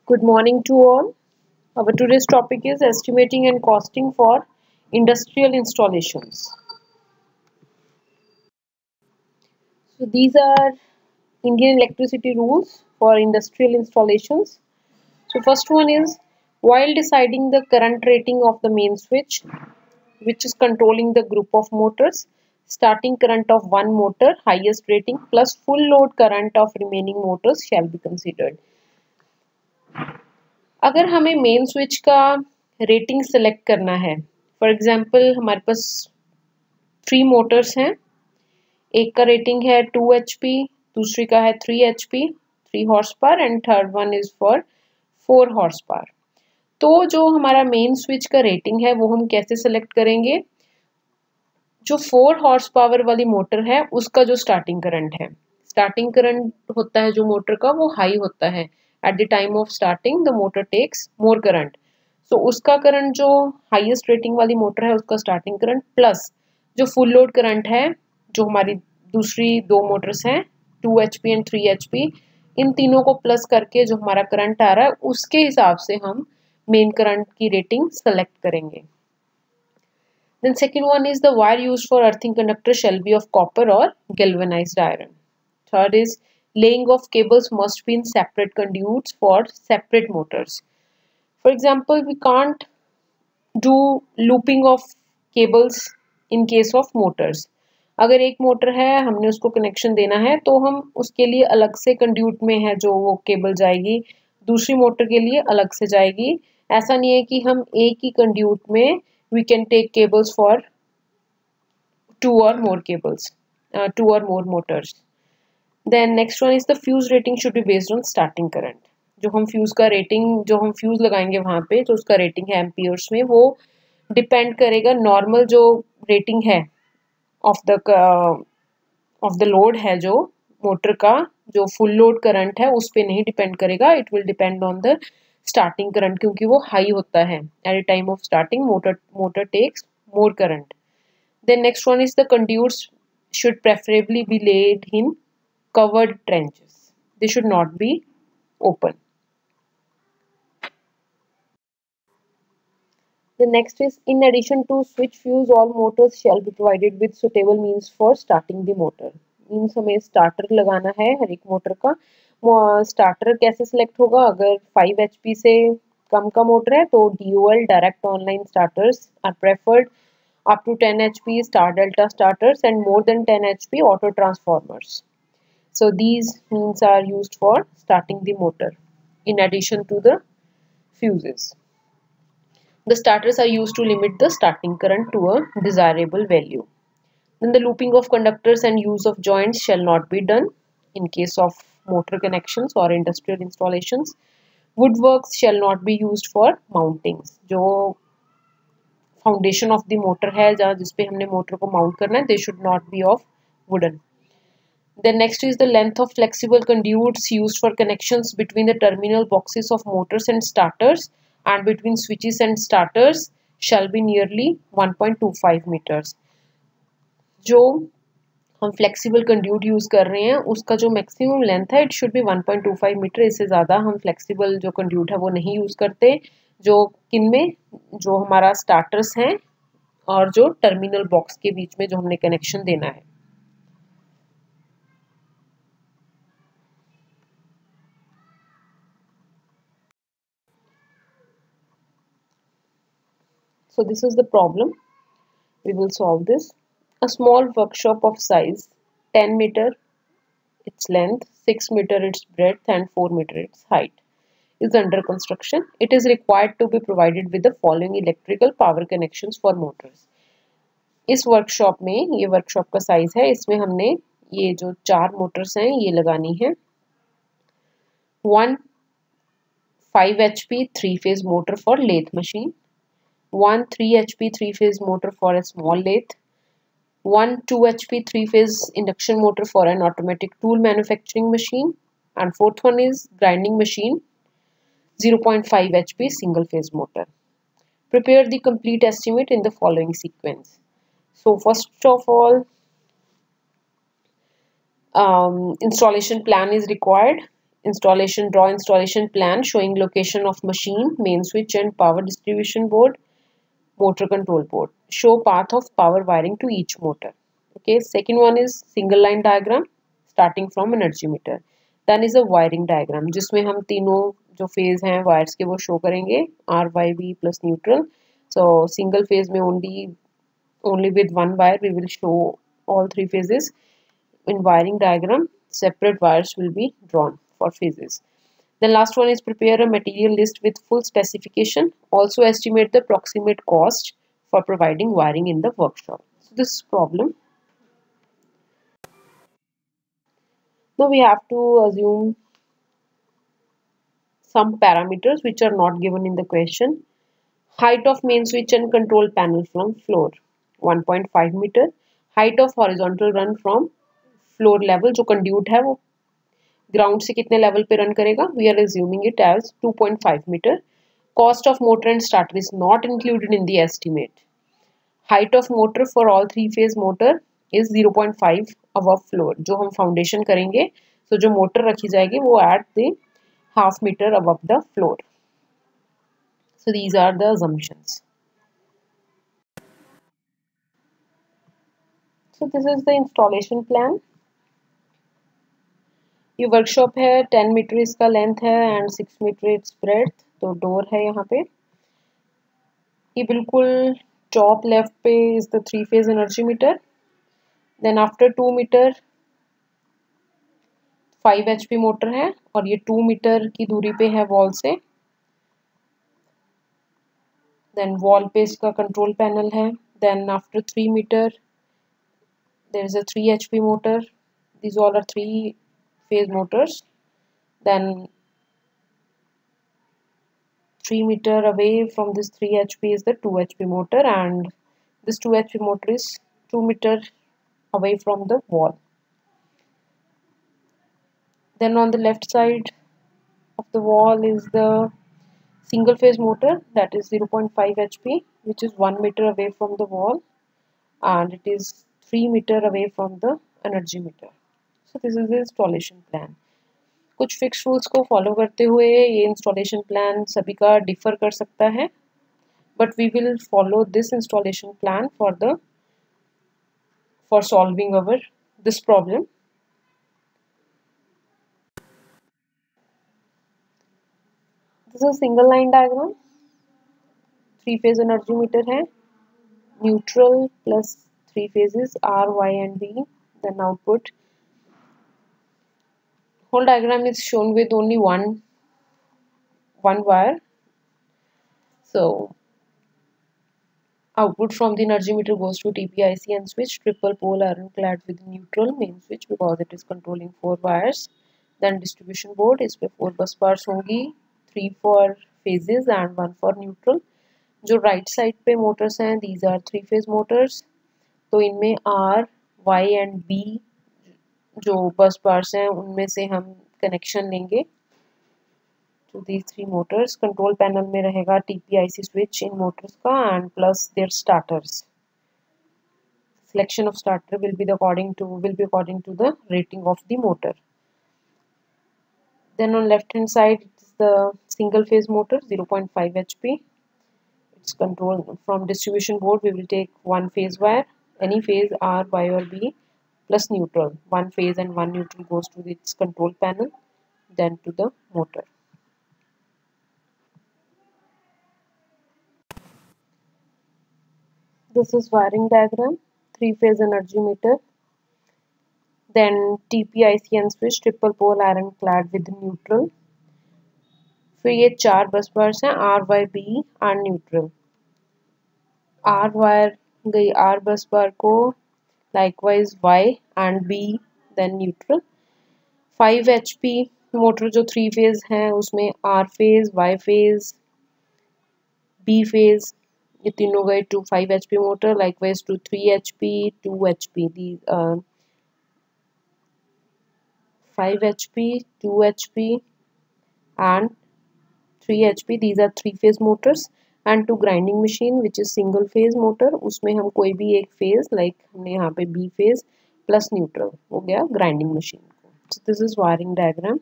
Good morning to all. Our today's topic is estimating and costing for industrial installations. So these are Indian electricity rules for industrial installations. So first one is while deciding the current rating of the main switch, which is controlling the group of motors, starting current of one motor, highest rating plus full load current of remaining motors shall be considered. अगर हमें main switch का rating select करना है, for example हमारे पास 3 Motors हैं, एक का rating है 2 HP, दूसरी का है 3 HP 3 horse power and third one is for 4 horse power. तो जो हमारा मेन स्विच का रेटिंग है वो हम कैसे सेलेक्ट करेंगे? जो 4 हॉर्स पावर वाली मोटर है उसका जो स्टार्टिंग करंट होता है जो मोटर का वो हाई होता है। At the time of starting the motor takes more current, so उसका करंट जो हाईएस्ट रेटिंग वाली मोटर है उसका स्टार्टिंग करंट प्लस जो फुल लोड करंट है जो हमारी दूसरी दो मोटर्स हैं 2 HP एंड 3 HP, इन तीनों को प्लस करके जो हमारा करंट आ रहा है उसके हिसाब से हम मेन करंट की रेटिंग सेलेक्ट करेंगे। Then second one is the wire used for earthing conductor shall be of copper or galvanized iron. Third is laying of cables must be in separate conduits for separate motors. For example, we can't do looping of cables in case of motors. अगर एक motor है हमने उसको connection देना है तो हम उसके लिए अलग से कंड्यूट में है जो वो केबल जाएगी, दूसरी मोटर के लिए अलग से जाएगी। ऐसा नहीं है कि हम एक ही कंड्यूट में we can take cables for two or more motors. Then next one is the fuse rating should be based on starting current. जो हम फ्यूज लगाएंगे वहां पे जो उसका रेटिंग है एम्पियर्स में वो डिपेंड करेगा नॉर्मल जो रेटिंग है ऑफ द लोड है जो मोटर का जो फुल लोड करंट है उस पे नहीं डिपेंड करेगा, it will depend on the starting current क्योंकि वो हाई होता है at the time of starting motor takes more current. Then next one is the conduits should preferably be laid in covered trenches, they should not be open. The next is in addition to switch fuse all motors shall be provided with suitable means for starting the motor. Means हमें starter लगाना है हर एक motor का। Starter कैसे select होगा? अगर 5 HP से कम का मोटर है तो DOL direct online starters are preferred, up to 10 HP star delta starters and more than 10 HP auto transformers. So these means are used for starting the motor in addition to the fuses. The starters are used to limit the starting current to a desirable value. Then the looping of conductors and use of joints shall not be done in case of motor connections or industrial installations. Woodworks shall not be used for mountings. जो foundation of the motor है जहाँ जिसपे हमने motor को mount करना है, they should not be of wooden. Then next is the length of flexible conduits used for connections between the terminal boxes of motors and starters and between switches and starters shall be nearly 1.25 meters. जो हम flexible conduit use कर रहे हैं उसका जो maximum length है it should be 1.25 metre, इससे ज़्यादा हम फ्लेक्सिबल जो कंड्यूट है वो नहीं यूज करते, जो किनमें जो हमारा स्टार्टर्स हैं और जो टर्मिनल बॉक्स के बीच में जो हमने कनेक्शन देना है. So this is the problem. We will solve this. A small workshop of size 10 meter its length, 6 meter its breadth and 4 meter its height is under construction. It is required to be provided with the following electrical power connections for motors. इस workshop में, ये workshop का size है, इसमें हमने ये जो 4 Motors हैं ये लगानी है. 1 5 HP 3 phase motor for lathe machine, 1 3 HP 3 phase motor for a small lathe, 1 2 HP 3 phase induction motor for an automatic tool manufacturing machine, and fourth one is grinding machine 0.5 HP single phase motor. Prepare the complete estimate in the following sequence. So first of all, installation plan is required. installation, draw installation plan showing location of machine, main switch and power distribution board, motor control board. Show path of power wiring to each motor. Okay, second one is single line diagram starting from energy meter. Then is a wiring diagram जिसमें हम तीनों जो phase हैं wires के वो show करेंगे, R Y B plus neutral. So single phase में only with one wire we will show all three phases. In wiring diagram, separate wires will be drawn for phases. The last one is prepare a material list with full specification. Also estimate the approximate cost for providing wiring in the workshop. So this is problem. Now we have to assume some parameters which are not given in the question. Height of main switch and control panel from floor 1.5 meter. Height of horizontal run from floor level जो conduit है वो ground से कितने level पे run करेगा, we are assuming it as 2.5 metre. Cost of motor and starter is not included in the estimate. Height of motor for all three phase motor is 0.5 above floor. जो हम foundation करेंगे तो जो motor रखी जाएगी वो at the half metre above the floor. So these are the assumptions. So this is the installation plan. ये workshop है, 10 मीटर इसका लेंथ है एंड 6 मीटर इट्स ब्रेड्थ. तो डोर है यहाँ पे. ये बिल्कुल टॉप लेफ्ट पे is the three phase energy meter. Then after 2 metre 5 HP motor है और ये 2 मीटर की दूरी पे है वॉल से. देन वॉल पे इसका कंट्रोल पैनल है. Then after 3 metre there is a 3 HP motor. These all are 3 phase motors. Then 3 meter away from this 3 HP is the 2 HP motor, and this 2 HP motor is 2 meter away from the wall. Then on the left side of the wall is the single phase motor, that is 0.5 HP, which is 1 meter away from the wall, and it is 3 meter away from the energy meter. So this is the installation plan. कुछ fix rules को follow करते हुए ये installation plan सभी का differ कर सकता है, but we will follow this installation plan for solving our this problem. This is single line diagram. Three phase energy meter है, neutral plus three phases R Y and B. Then output. Whole diagram is shown with only one wire. So output from the energy meter goes to TPIC and switch, triple pole ironclad with neutral main switch because it is controlling 4 wires. Then distribution board is पे 4 bus bars होंगी, 3 for phases and 1 for neutral. जो right side पे motors हैं, these are 3 phase motors. तो इनमें R, Y and B जो बस bars हैं उनमें से हम कनेक्शन लेंगे to these 3 motors. Control panel में रहेगा TPIC स्विच इन मोटर्स का and plus their starters. Selection of starter will be according to the rating of the motor. Then on left hand side is the single phase motor 0.5 HP. It's controlled from distribution board. We will take one phase wire, any phase R, Y or B plus neutral. One phase and one neutral goes to its control panel, then to the motor. This is wiring diagram. 3 phase energy meter, then TPIC and switch, triple pole iron clad with neutral. फिर ये 4 बस bars हैं R, Y, B and neutral. R wire गई R बस बार को, likewise Y and B then neutral. 5 HP motor जो 3 phase है उसमें R phase, Y phase, B phase, ये तीनों गए to 5 HP motor, likewise to 3 HP, 2 HP. These 5 HP, 2 HP and 3 HP. These are 3 phase motors. And to grinding machine which is single phase motor, उसमें हम कोई भी एक phase like हमने यहाँ पे B phase plus neutral हो गया grinding machine को. So this is wiring diagram.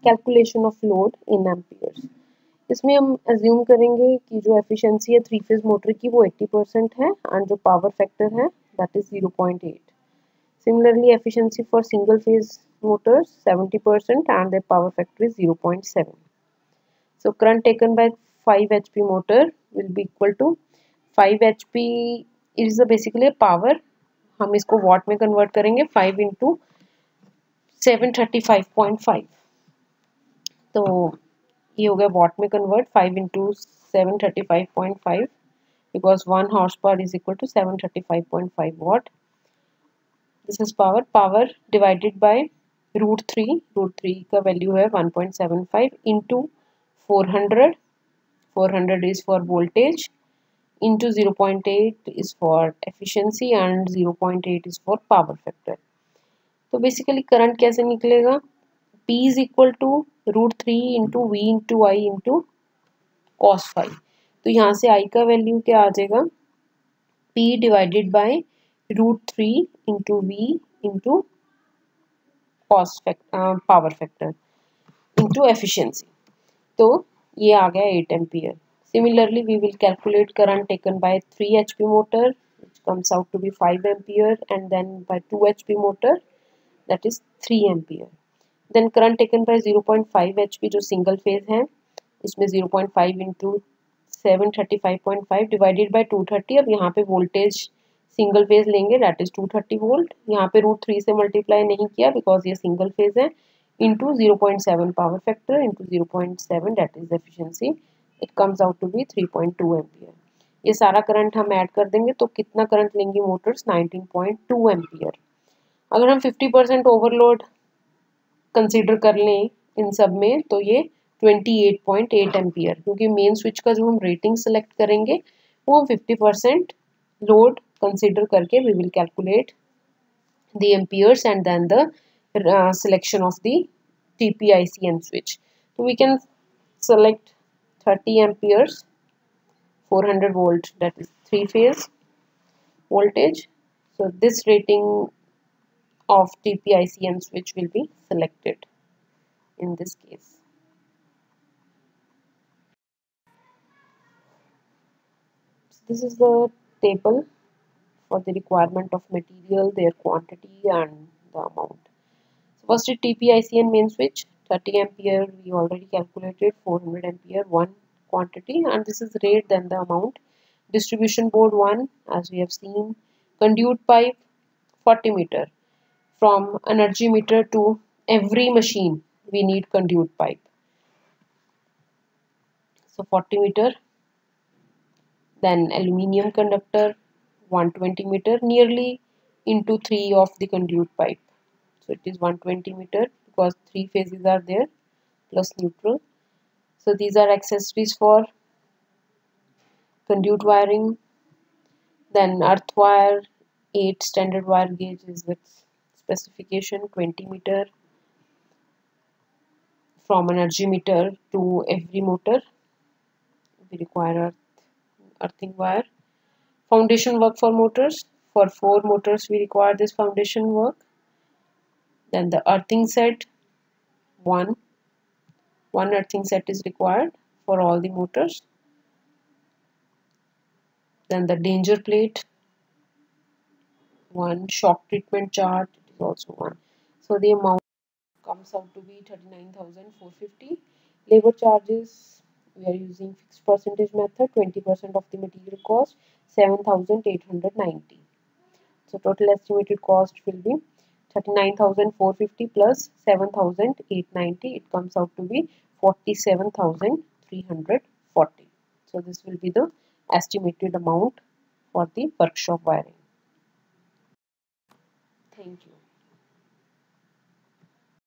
Calculation of load in amperes. इसमें हम अज्यूम करेंगे कि जो एफिशिएंसी है 3 फेज मोटर की वो 80% है एंड जो पावर फैक्टर है that is 0.8। Similarly efficiency for single phase motors 70% and their power factor is 0.7. So current taken by 5 HP motor will be equal to 5 HP is basically power, हम इसको watt में convert करेंगे 5 into 735.5, तो ये हो गया watt में convert 5 into 735.5 because 1 horsepower is equal to 735.5 watt. This is power divided by root three का वैल्यू है 1.75 into 400 is for voltage into 0.8 is for efficiency and 0.8 is for power factor. तो basically current कैसे निकलेगा, P is equal to √3 into V into I into cos phi. तो यहाँ से I का value क्या आ जाएगा, P divided by √3 into V into power factor into efficiency, तो ये आ गया 8 ampere. Similarly we will calculate current taken by 3 HP motor which comes out to be 5 ampere and then by 2 HP motor that is 3 ampere. Then current taken by 0.5 HP जो single phase है इसमें 0.5 into 735.5 divided by 230। अब यहाँ पे voltage single phase लेंगे that is 230 volt, यहाँ पे √3 से मल्टीप्लाई नहीं किया बिकॉज ये सिंगल फेज है, into 0.7 power factor into 0.7 that is efficiency, it comes out to be 3.2 ampere. ये सारा करंट हम ऐड कर देंगे तो कितना करंट लेंगी मोटर्स, 19.2 एम्पियर। अगर हम 50% ओवरलोड कंसीडर कर लें इन सब में तो ये 28.8 एम्पियर, क्योंकि मेन स्विच का जो हम रेटिंग सेलेक्ट करेंगे वो हम 50% लोड कंसीडर करके we will calculate the amperes and then the selection of the TPICN switch. So we can select 30 amperes 400 volt, that is 3 phase voltage. So this rating of TPICN switch will be selected in this case. So this is the table for the requirement of material, their quantity and the amount. So first is TPICN main switch, 30 ampere we already calculated, 400 ampere one quantity, and this is rate than the amount. Distribution board 1 as we have seen, conduit pipe 40 meter, from energy meter to every machine we need conduit pipe, so 40 meter. Then aluminium conductor 120 meter, nearly into 3 of the conduit pipe, so it is 120 meter because 3 phases are there plus neutral. So these are accessories for conduit wiring. Then earth wire 8 standard wire gauge is with specification 20 meter, from energy meter to every motor we require earthing wire. Foundation work for motors, for 4 motors we require this foundation work. Then the earthing set, one earthing set is required for all the motors. Then the danger plate, one shock treatment chart, it is also one. So the amount comes out to be 39,450. Labor charges, we are using fixed percentage method, 20% of the material cost, 7,890. So total estimated cost will be 39,450 plus 7,890. It comes out to be 47,340. So this will be the estimated amount for the workshop wiring. Thank you.